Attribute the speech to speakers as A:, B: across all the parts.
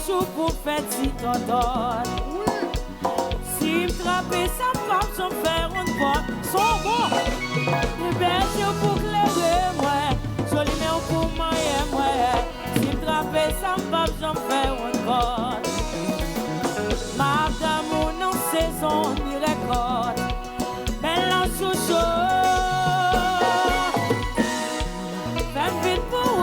A: chou pour faire si tonton. Si me trapper ça comme son faire une fois, son bon. Les bergers pour clairer moi, joli mais pour moi. Si me trapper ça comme son faire une fois. Madame ou non saison ni récolte, mélange chouchou. Fais vite pour eux.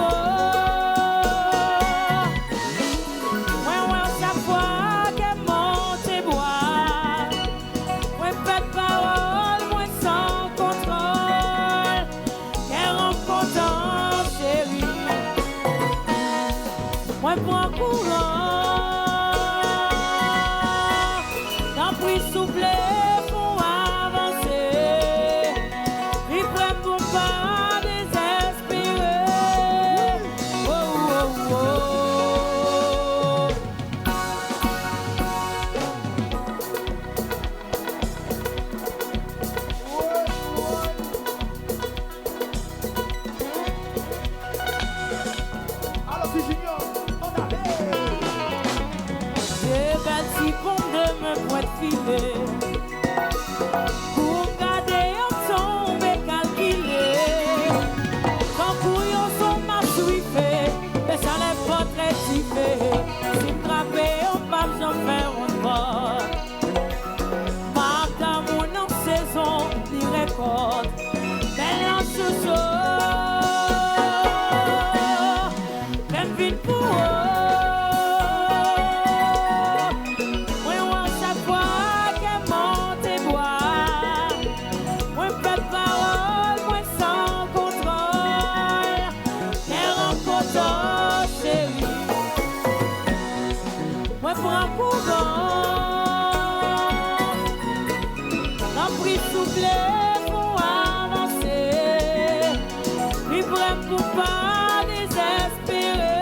A: Moi prends courant, t'en prie souffler pour avancer, il prend pour pas désespérer. Oh, oh, oh.
B: Alors, si junior.
A: Si pour de me pointe filer, pour garder un tombe calculé, quand couillons sont ma suivés, mais ça n'est pas très tifé. Si me trapper, on pas j'en faire un pas. Madame, mon en saison, ni récolte, mélange chouchou, même vite pour eux. Moi prends courant, t'en prie souffler pour avancer, puis prends pour pas désespérer.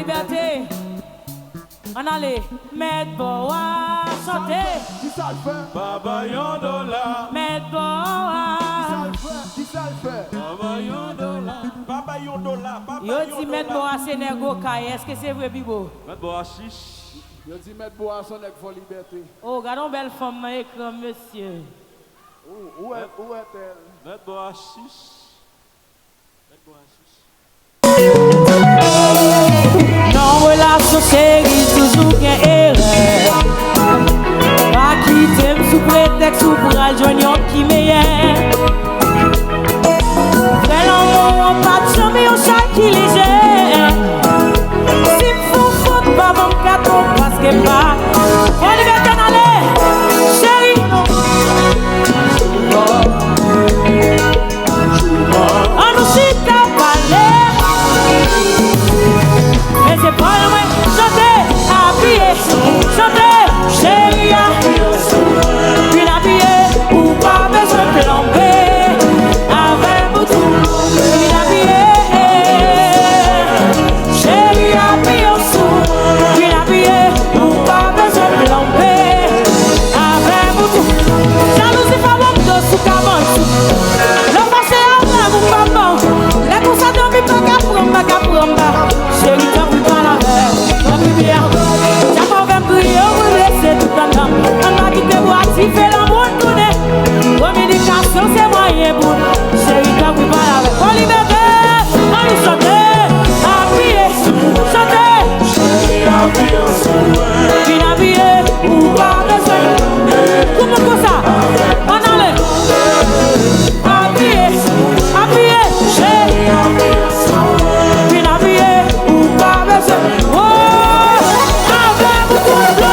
A: liberté. On allait mettre bois, chanter.
B: Qui ça le fait?
C: Baba Yondola.
A: Mettre bois.
B: Qui ça le fait?
C: Baba Yondola. Baba Yondola.
A: Yo dit mettre bois, c'est Nego Kaye. Est-ce que c'est vrai, Bibo?
C: Mettre bois chiche.
B: Yo dit mettre bois son nèg pour liberté.
A: Oh, regardons belle femme dans l'écran, monsieur.
B: Où est-elle?
C: Mettre bois chiche. Mettre bois chiche.
A: Non, relation chérie, toujours qu'un erreur. Pas quitter sous prétexte ou pour aller joindre un qui meilleur. Frère, on pas de jamais au chat qui léger. Si vous faute, pas mon cadeau, parce que pas. On y va t'en aller, chérie. On nous chute à parler. Mais c'est pas le moins chanter, habiller, chanter, chérie. Puis habiller, ou pas besoin de plomber. Avec beaucoup, puis habiller, chérie, habiller au sous. Puis habiller, ou pas besoin de plomber. Avec beaucoup, jalousie pas mon dos sous cabane. Le passé avant, vous pas bon. Les coups ça dormi, pas qu'à prendre. Chérie, t'as pris pas la veille, t'as pris bien. T'as pas même crié, vous laissez tout le temps. On m'a quitté pour activer l'amour tourné. Communication, c'est moyen pour. Chérie, t'as pris pas la veille. On liberté, on nous chanter, appuyer, chanter. Chérie, appuyer, puis habiller, ou pas besoin. Comment ça? On enlève. Appuyer, chérie. Puis habiller, ou pas besoin. Oh, avec beaucoup de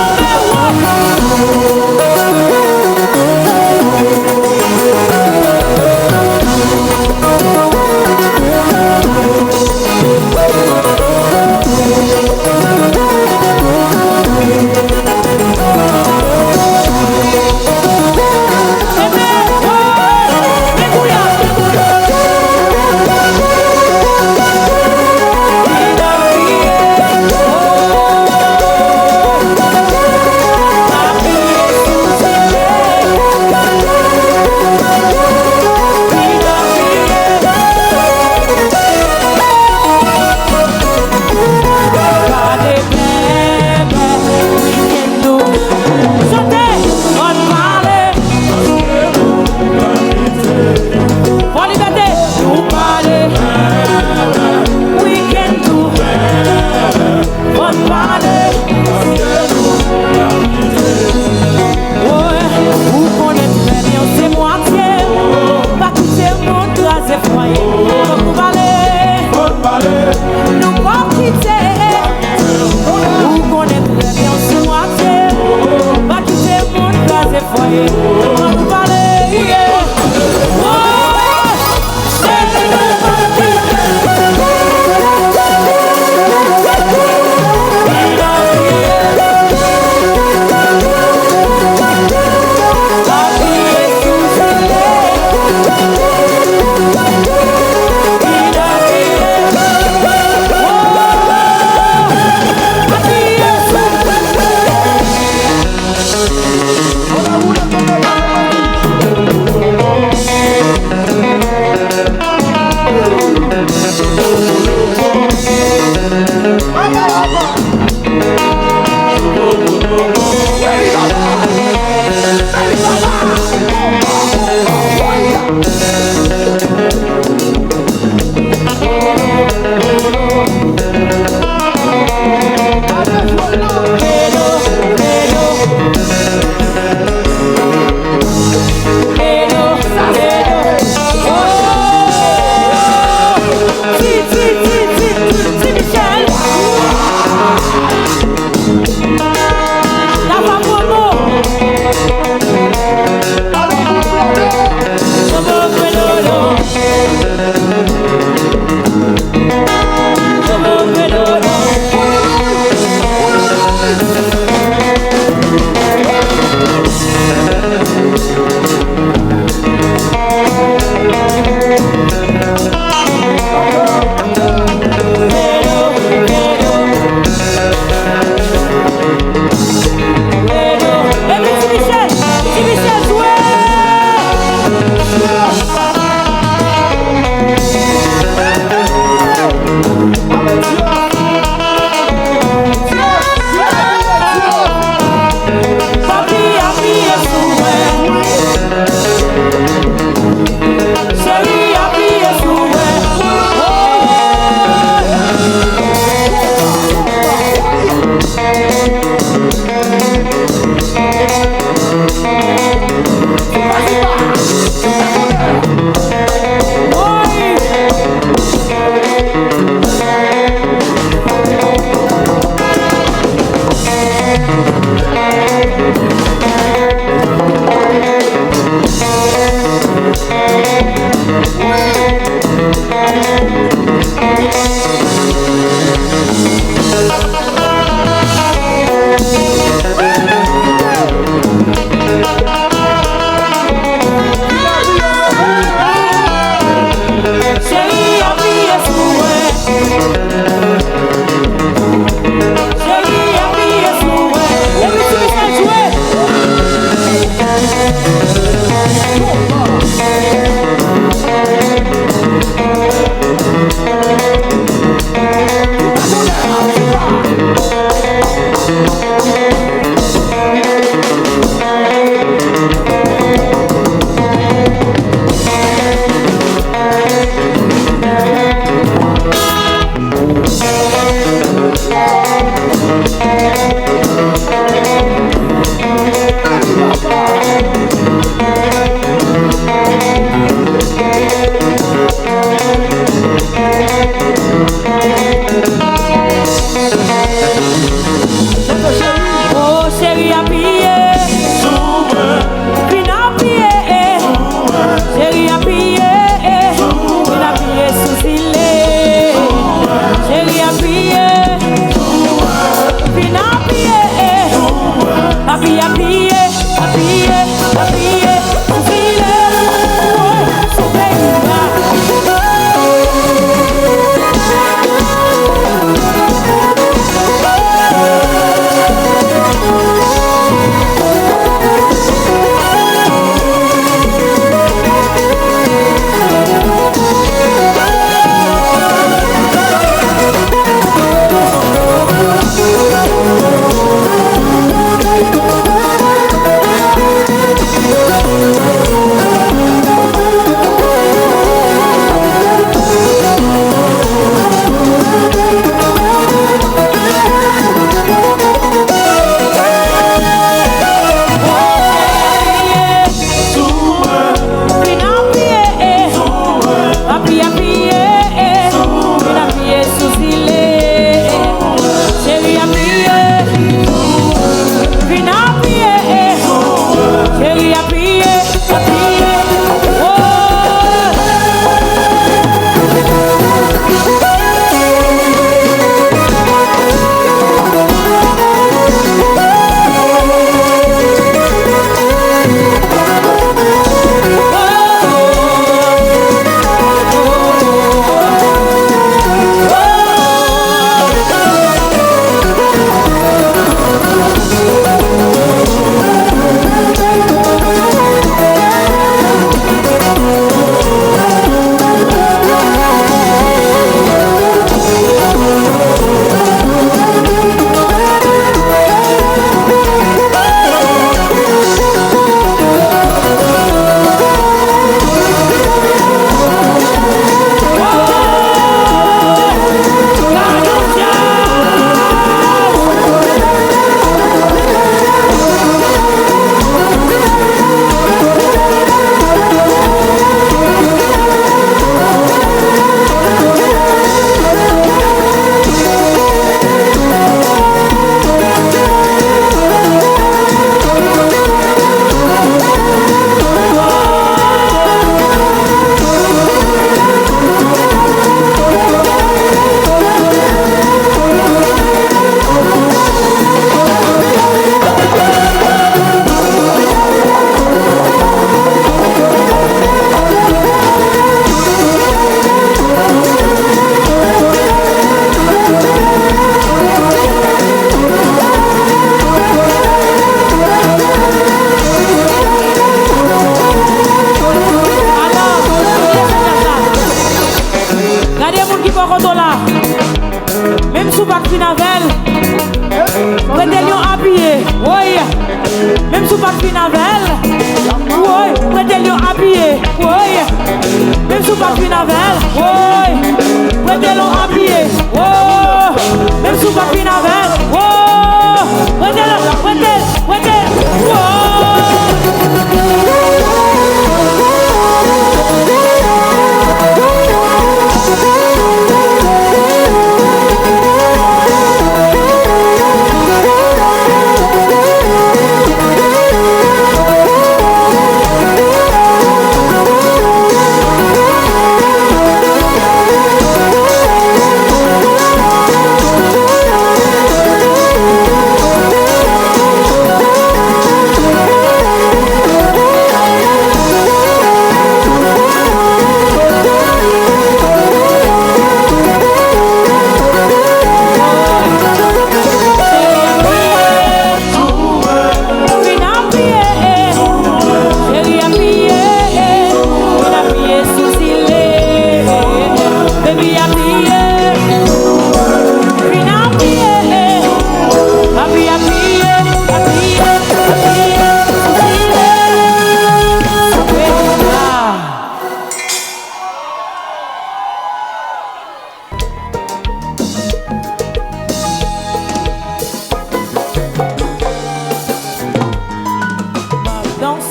A: monde qui peut retourner là. Même sous pas de finavel. Prêtez lion appuyé. Oui. Même sous pas de finavel. Oui. Prêtez lion appuyé. Oui. Même sous pas de finavel. Oui. Prêtez lion appuyé. Oui. Même sous pas de finavel. Oui. Prêtez lion. Prêtez.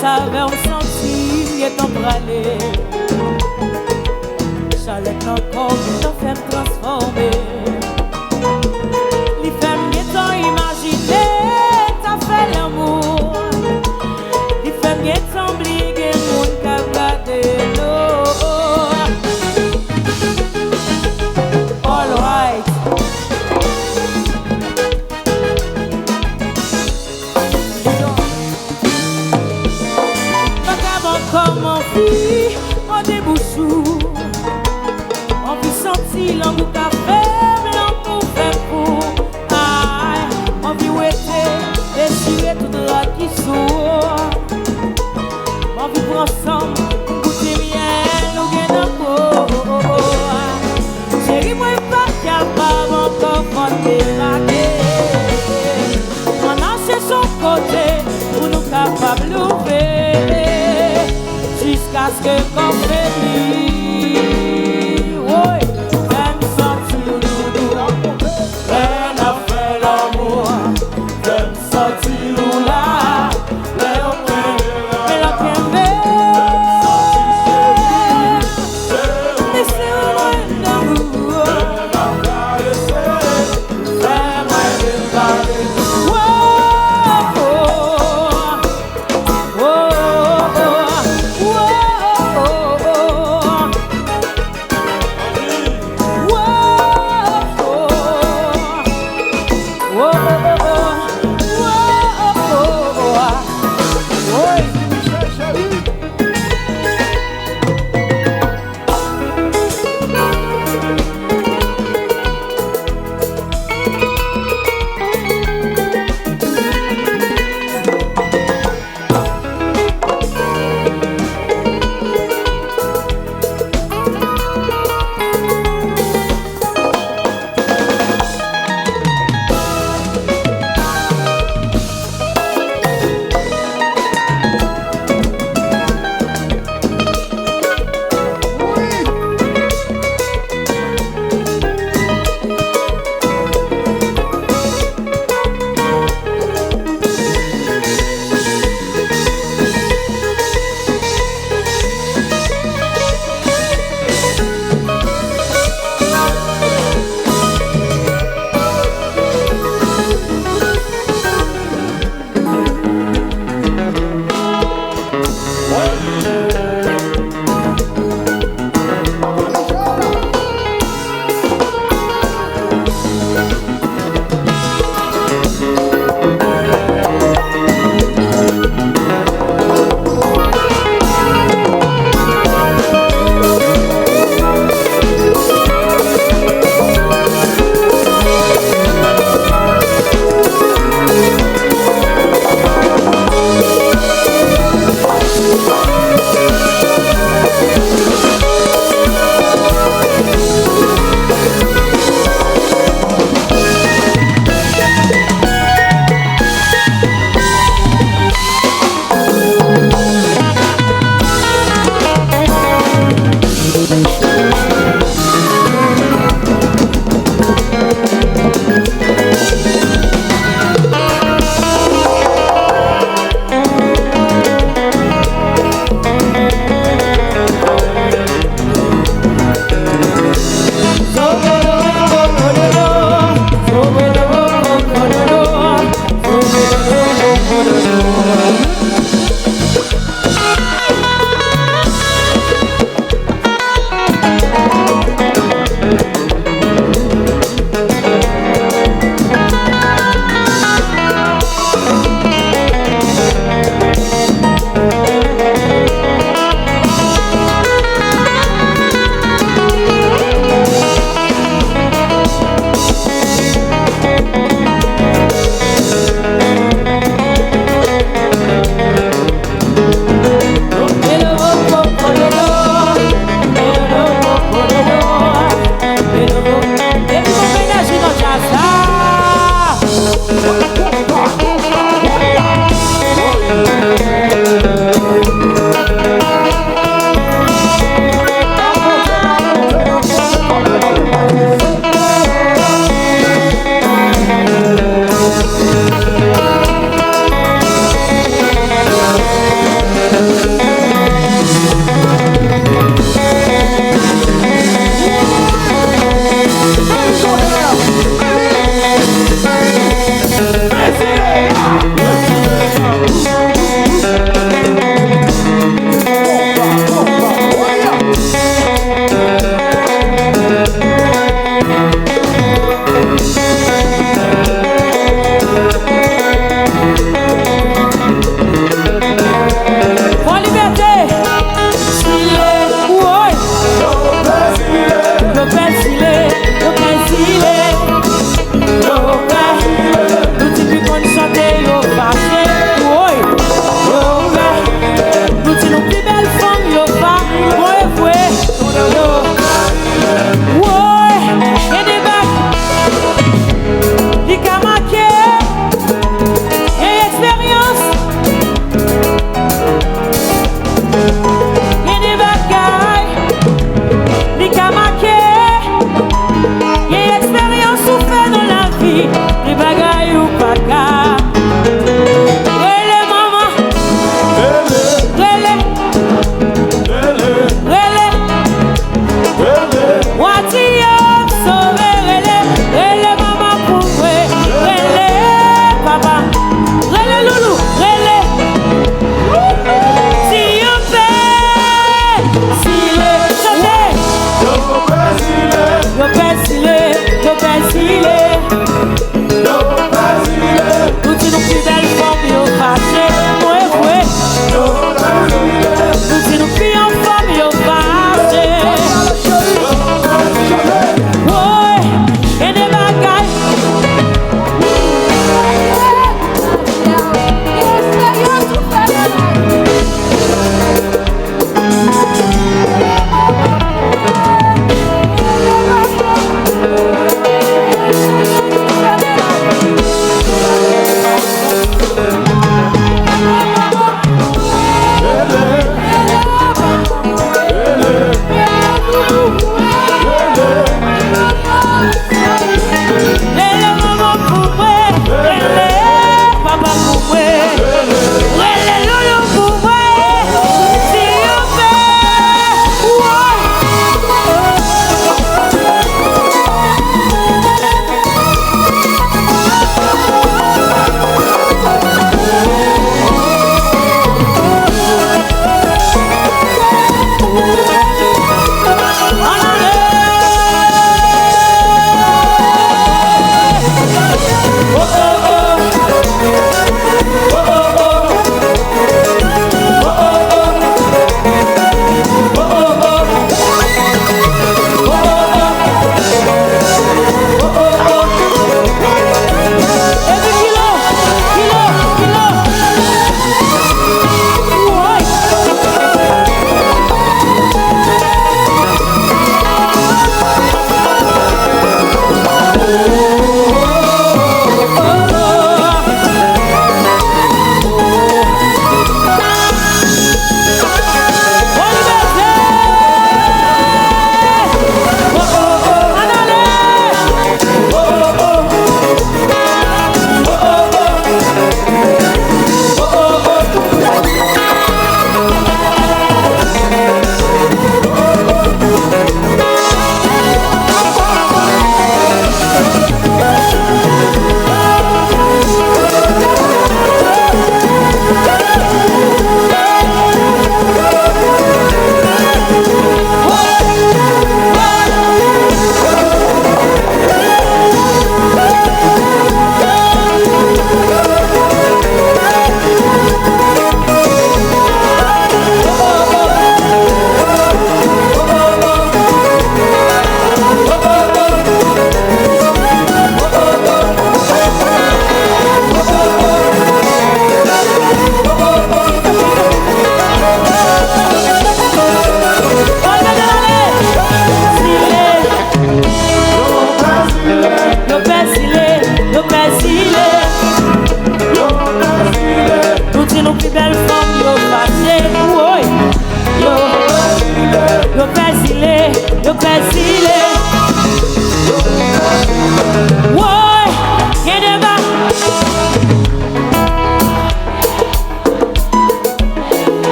A: Savait on sentit et ton bralé. Chalet encore qui t'a fait transformer. Les femmes qui t'ont imaginé, t'as fait l'amour. Les femmes qui t'ont oublié, mon camarade l'eau. All right. Comme on vit, on débouchou, on vit sentir l'angoisse café.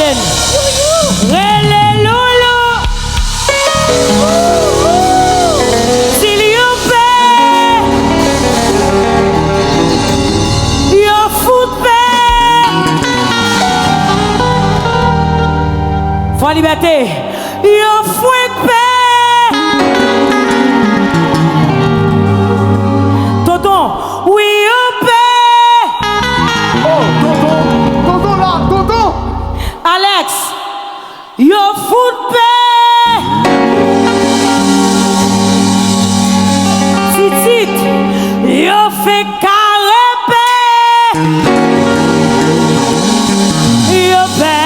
A: Jacqueline. Relé Lolo. Silio Pé. Yo foot Pé. Foi Liberté. Yo fouet Pé. Tonton. Oui yo Pé.
B: Oh, tonton, tonton là, tonton.
A: Alex, yo foot Pé. Titit, yo fait carré Pé. Yo Pé.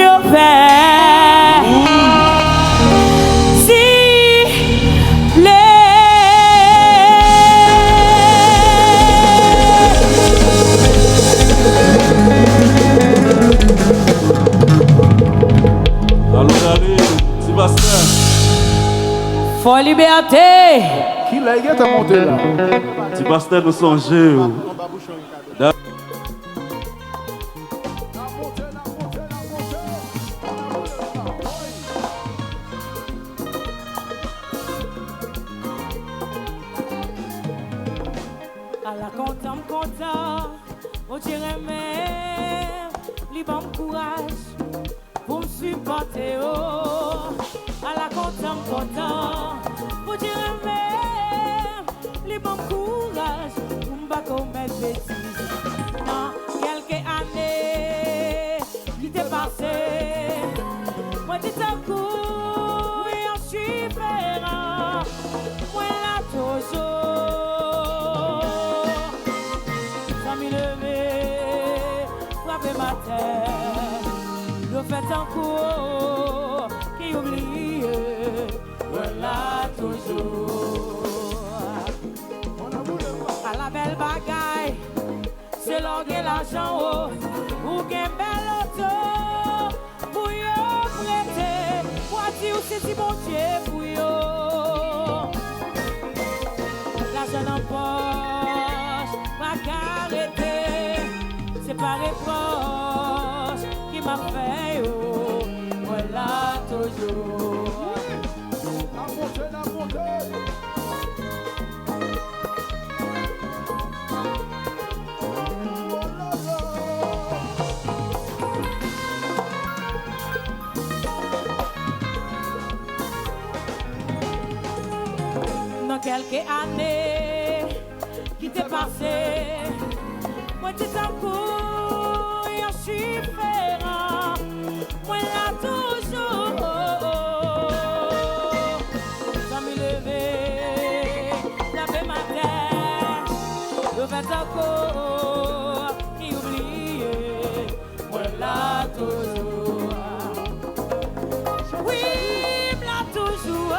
A: Yo Pé. Si les
C: Allez, Sébastien.
A: Foi Liberté.
B: Qui l'a été monté là?
C: Sébastien, nous songeons.
A: À la content, on dirait même, li bon courage pour me supporter. Oh. À la content, on dirait même, li bon courage pour me pas commettre bêtises. Dans quelques années qui t'est passé, moi t'es un coup et en super, moi là toujours. Ma terre, le fait en cours qui oublie, voilà toujours. À la belle bagaille, c'est l'orgue l'argent, ou qu'un bel auto, pour y prêter, pour dire c'est si bon Dieu pour y. L'argent en poche, pas qu'arrêter, c'est pas réponse qui m'a fait, oh, voilà toujours.
B: La montée.
A: Dans quelques années qui t'est passé, moi t'es en cours et en différent, moi là toujours. Sans me lever, laver ma tête, le fait encore qui oublie, moi là toujours. Oui, là toujours.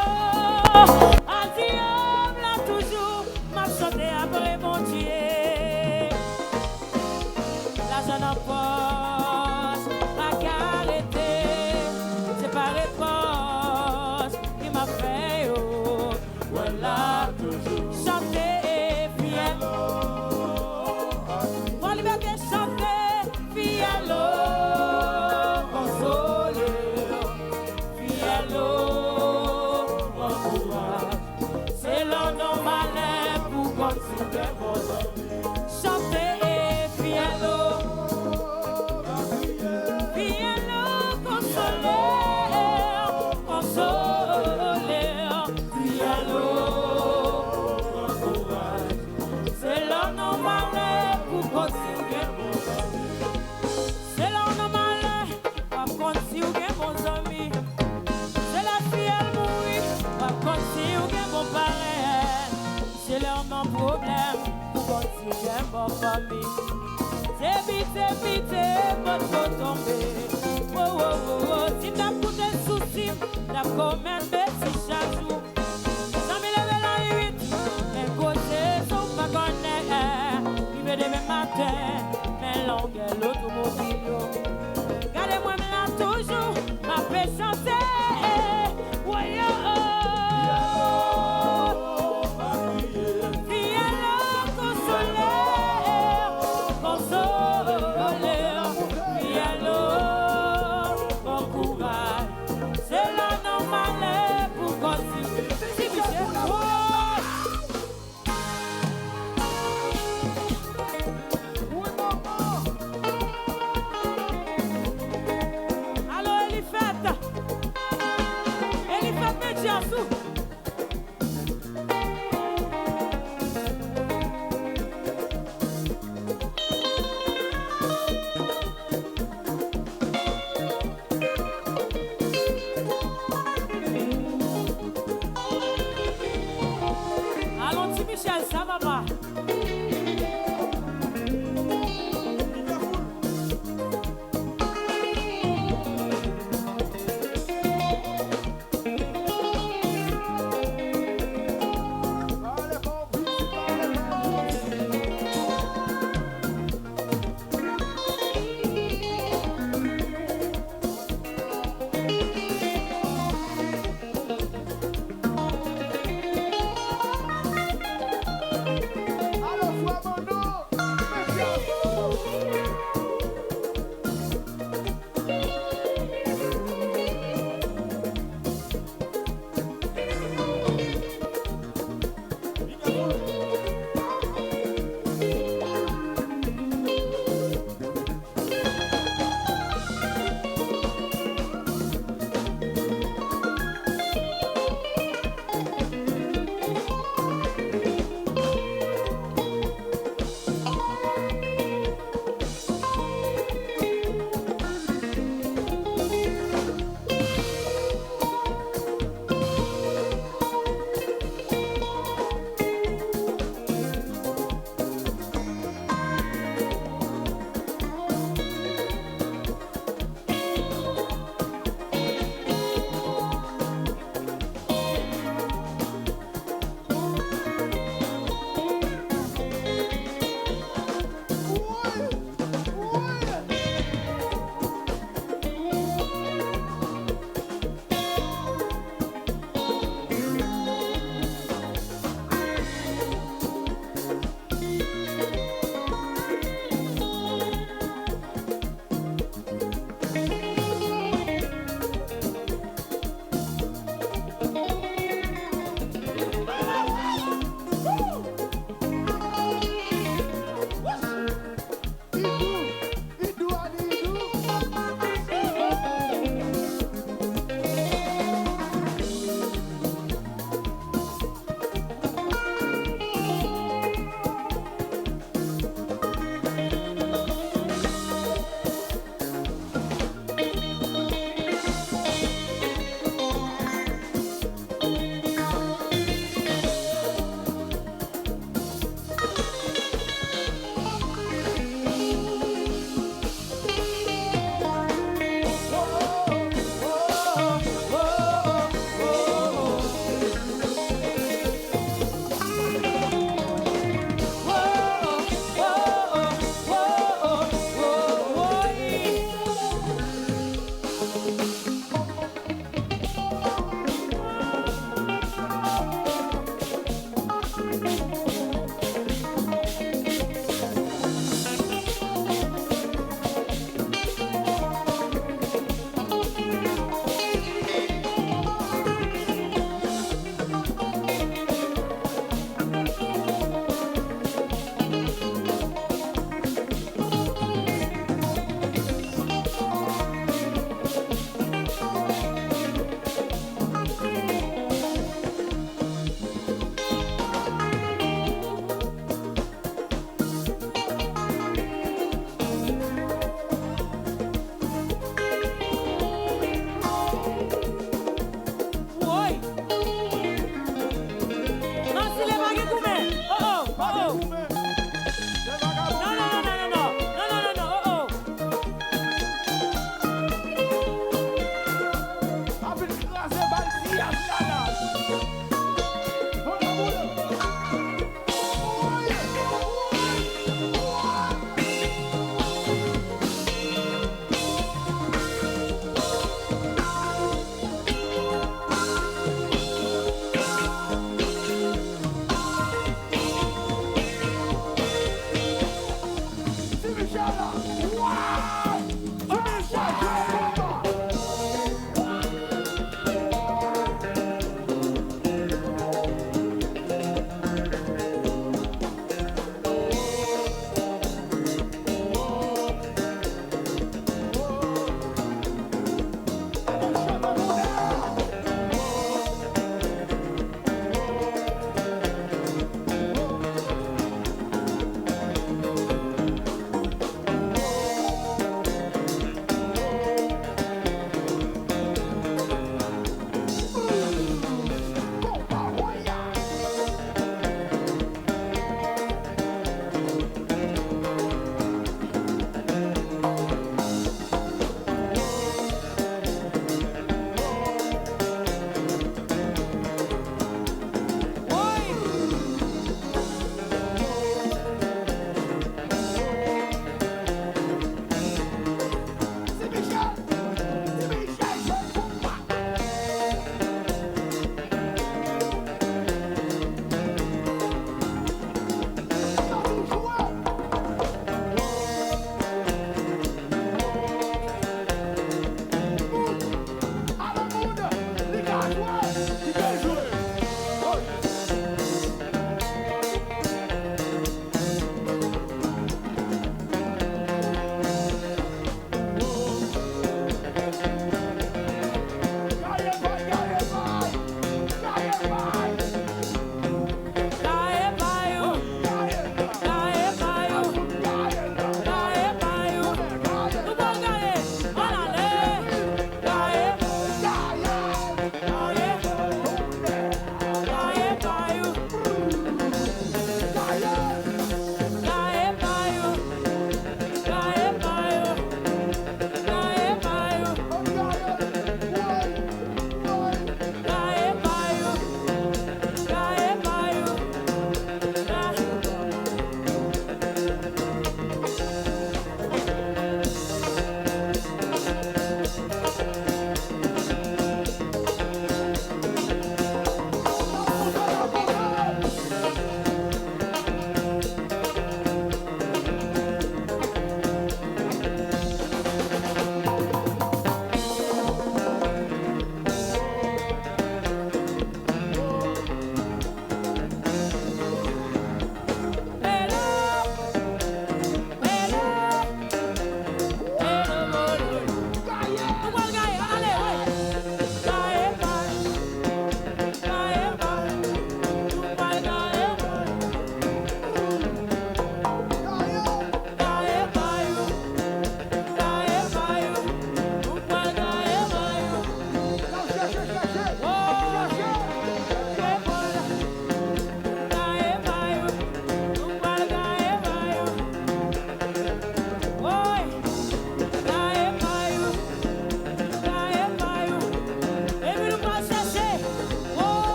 A: Après mon Dieu, l'argent en poche, pas qu'arrêter, c'est pas réponse qui m'a fait, oh, voilà toujours. Chanter, fiel, pour liberté, chanter, fiel, consoler, fiel, mon courage, c'est l'un normal. Chanter, fielo, consoler, fielo, courage. C'est l'homme normal pour continuer mon ami. C'est l'homme normal pour continuer mon ami. C'est la fille à mourir pour continuer mon parrain. C'est leur mon problème pour continuer mon famille. C'est vite, votre tomber. Oh, oh, oh, oh. Si t'as pour des soucis, t'as combien de bêtises chaque jour. Ça me lève la nuit, mais côté, sauf pas connaître. Il me demain matin, mais longue l'automobile. Gardez-moi là toujours, ma paix chanter. Michel, ça va pas.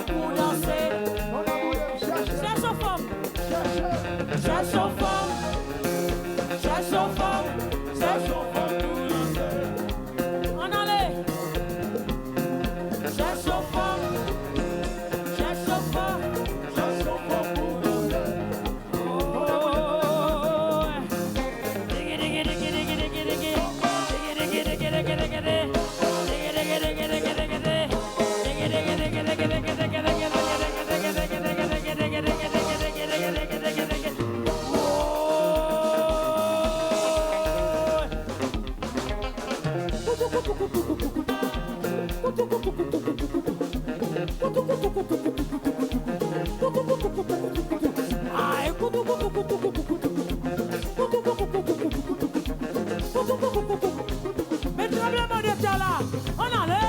A: pour danser. Cherche aux femmes. Cherche aux femmes. Cherche aux femmes. Cherche aux femmes pour danser. On allait. Cherche aux femmes. Cherche aux femmes. Cherche aux femmes pour danser. Mais tremblement de terre là, on allait.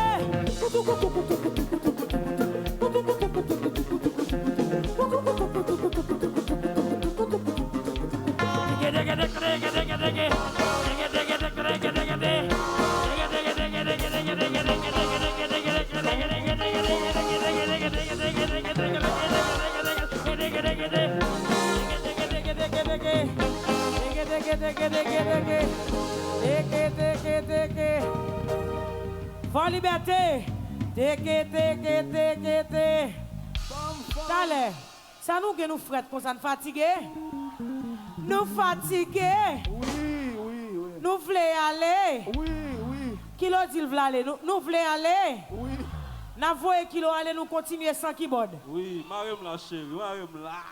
A: Fort liberté. Allez, ça nous que nous frette pour ça nous fatiguer. Nous fatiguer.
B: Oui.
A: Nous voulons aller.
B: Oui.
A: Qui l'a dit veut aller? Nous voulons aller.
B: Oui.
A: Nous voulons qu'il aller nous continuer sans keyboard.
C: Oui, Mariam la chérie, Mariam là.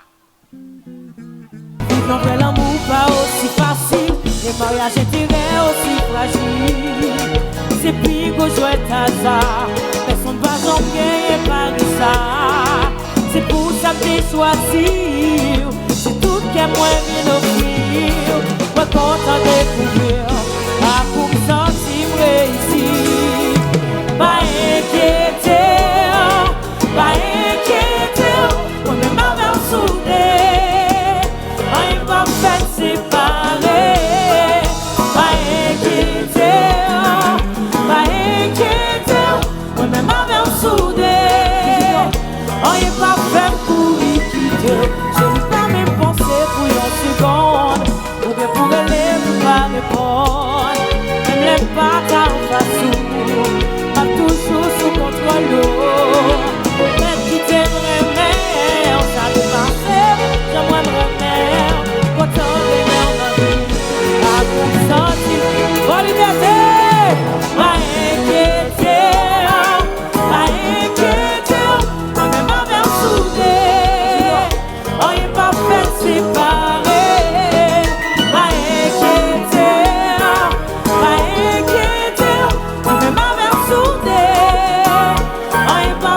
A: Non, mais l'amour pas aussi facile, le mariage est aussi fragile. C'est plus que jouer hasard, personne va en gagner par ça. C'est pour ça que j'ai choisi, c'est tout que moi viens offrir. Moi content de découvrir, pas pour me sentir réussir. Pas inquiéter, moi-même avec soudé. Pas fait séparer, pas inquiéter, moi-même avec soudé. On n'est pas fait pour y quitter, je n'ai pas même pensé pour une seconde. Pour aller, pour pas répondre, même les pas car on va sous, pas toujours sous contrôle. Peut-être qui t'aimerait, mais on s'est passé, j'aimerais me remettre. Autant de mer dans la vie, à vous sentir vos libertés. Pas inquiéter, moi-même avec soudé. On n'est pas fait séparer. Pas inquiéter, moi-même avec soudé. On n'est pas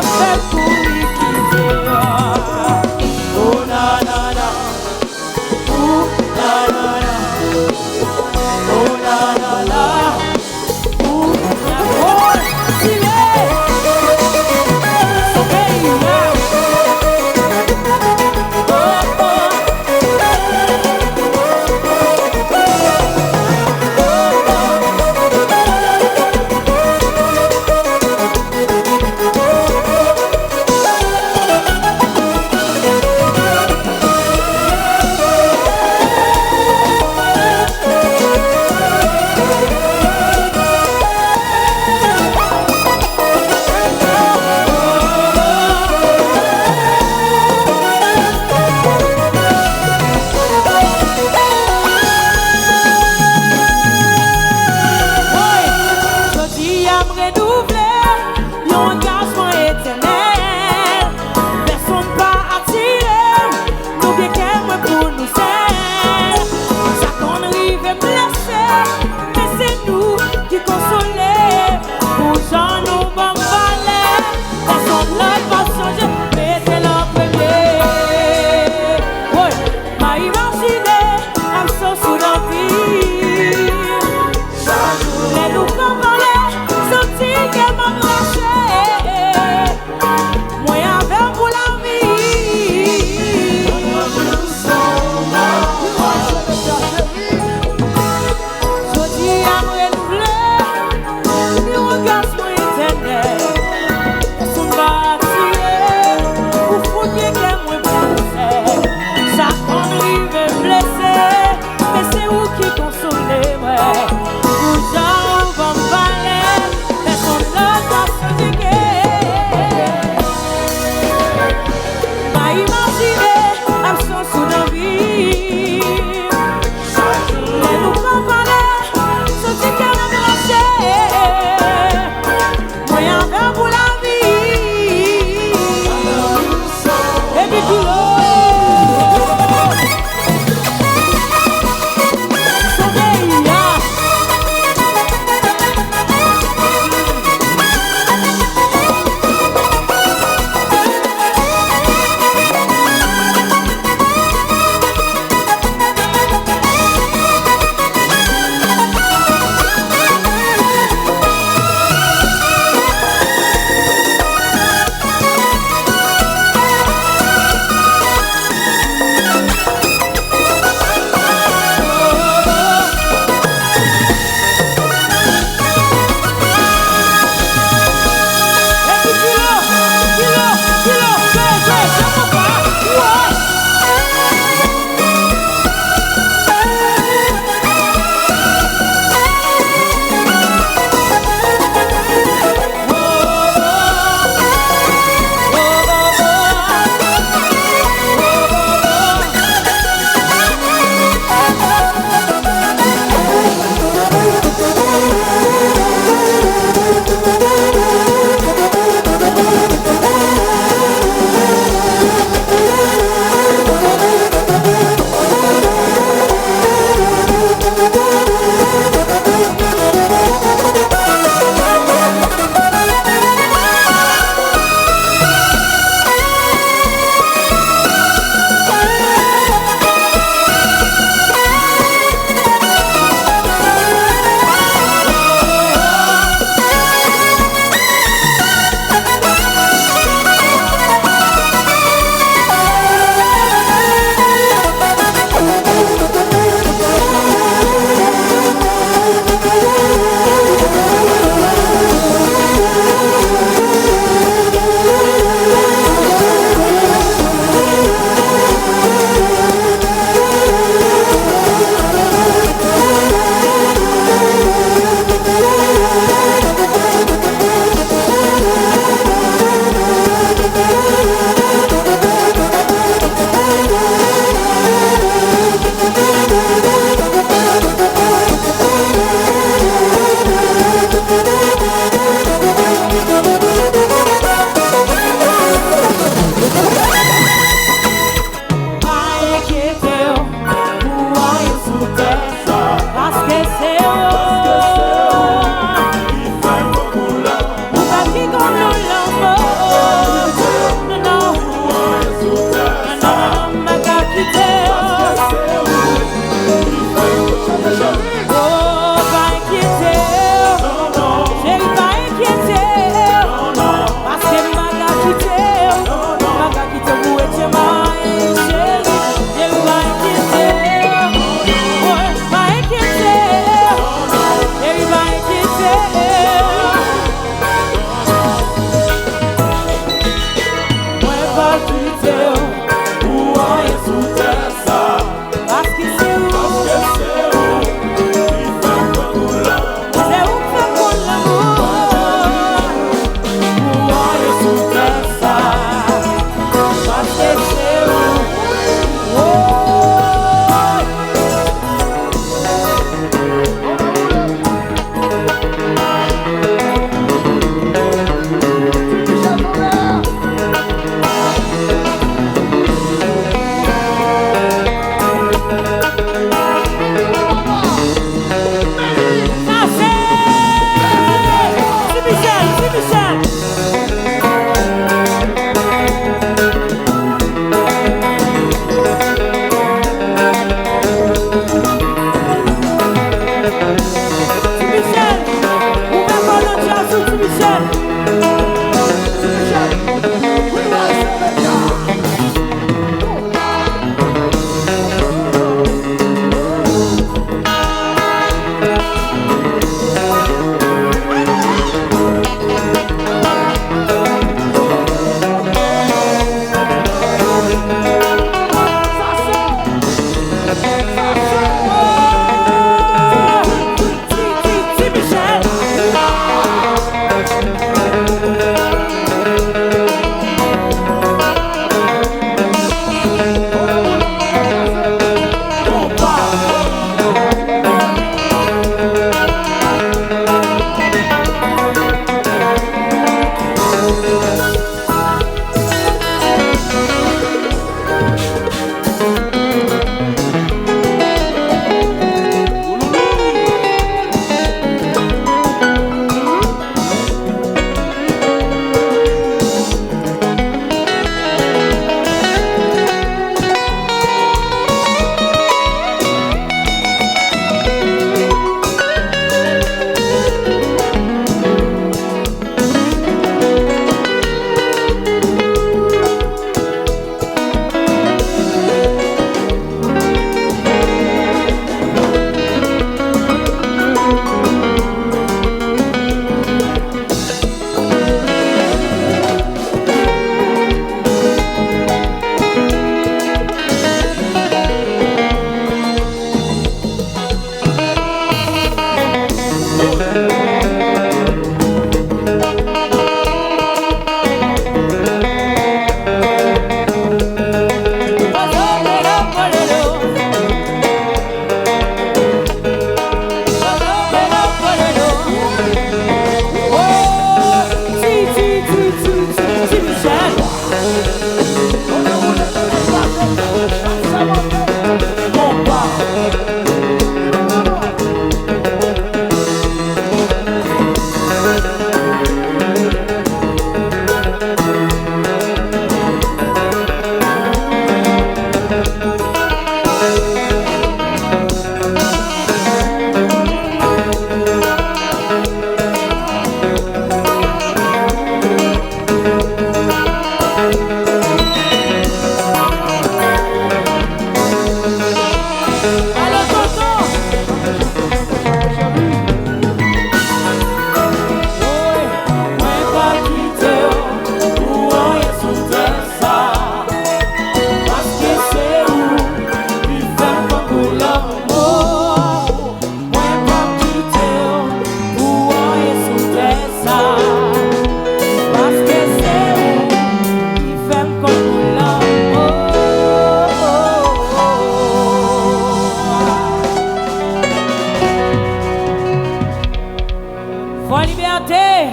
A: Faut liberté.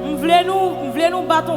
A: M'vle nous battre